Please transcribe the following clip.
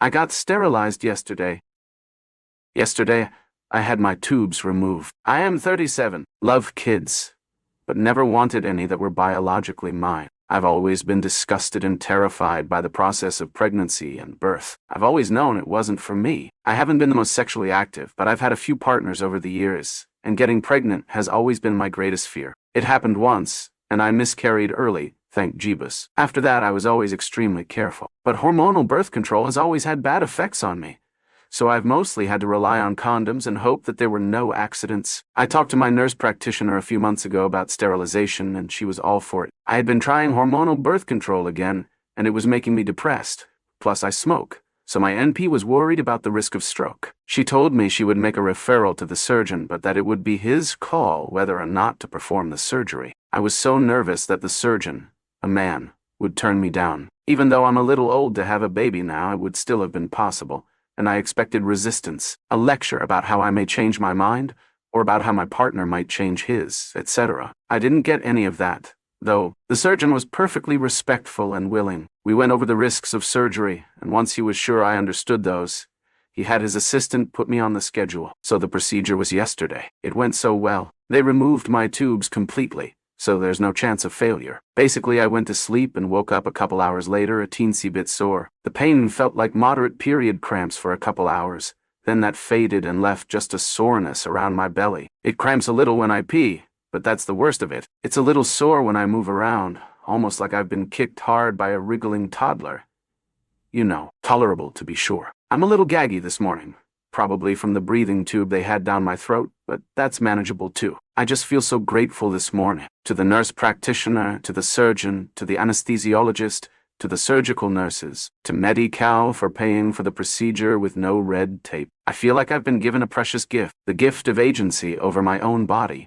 I got sterilized yesterday. Yesterday, I had my tubes removed. I am 37, love kids, but never wanted any that were biologically mine. I've always been disgusted and terrified by the process of pregnancy and birth. I've always known it wasn't for me. I haven't been the most sexually active, but I've had a few partners over the years, and getting pregnant has always been my greatest fear. It happened once, and I miscarried early, thank Jeebus. After that, I was always extremely careful. But hormonal birth control has always had bad effects on me, so I've mostly had to rely on condoms and hope that there were no accidents. I talked to my nurse practitioner a few months ago about sterilization, and she was all for it. I had been trying hormonal birth control again, and it was making me depressed. Plus, I smoke, so my NP was worried about the risk of stroke. She told me she would make a referral to the surgeon, but that it would be his call whether or not to perform the surgery. I was so nervous that the surgeon, a man, would turn me down. Even though I'm a little old to have a baby now, it would still have been possible, and I expected resistance, a lecture about how I may change my mind, or about how my partner might change his, etc. I didn't get any of that, though. The surgeon was perfectly respectful and willing. We went over the risks of surgery, and once he was sure I understood those, he had his assistant put me on the schedule. So the procedure was yesterday. It went so well. They removed my tubes completely, so there's no chance of failure. Basically, I went to sleep and woke up a couple hours later a teensy bit sore. The pain felt like moderate period cramps for a couple hours. Then that faded and left just a soreness around my belly. It cramps a little when I pee, but that's the worst of it. It's a little sore when I move around, almost like I've been kicked hard by a wriggling toddler. You know, tolerable to be sure. I'm a little gaggy this morning, probably from the breathing tube they had down my throat, but that's manageable too. I just feel so grateful this morning. To the nurse practitioner, to the surgeon, to the anesthesiologist, to the surgical nurses, to Medi-Cal for paying for the procedure with no red tape. I feel like I've been given a precious gift, the gift of agency over my own body.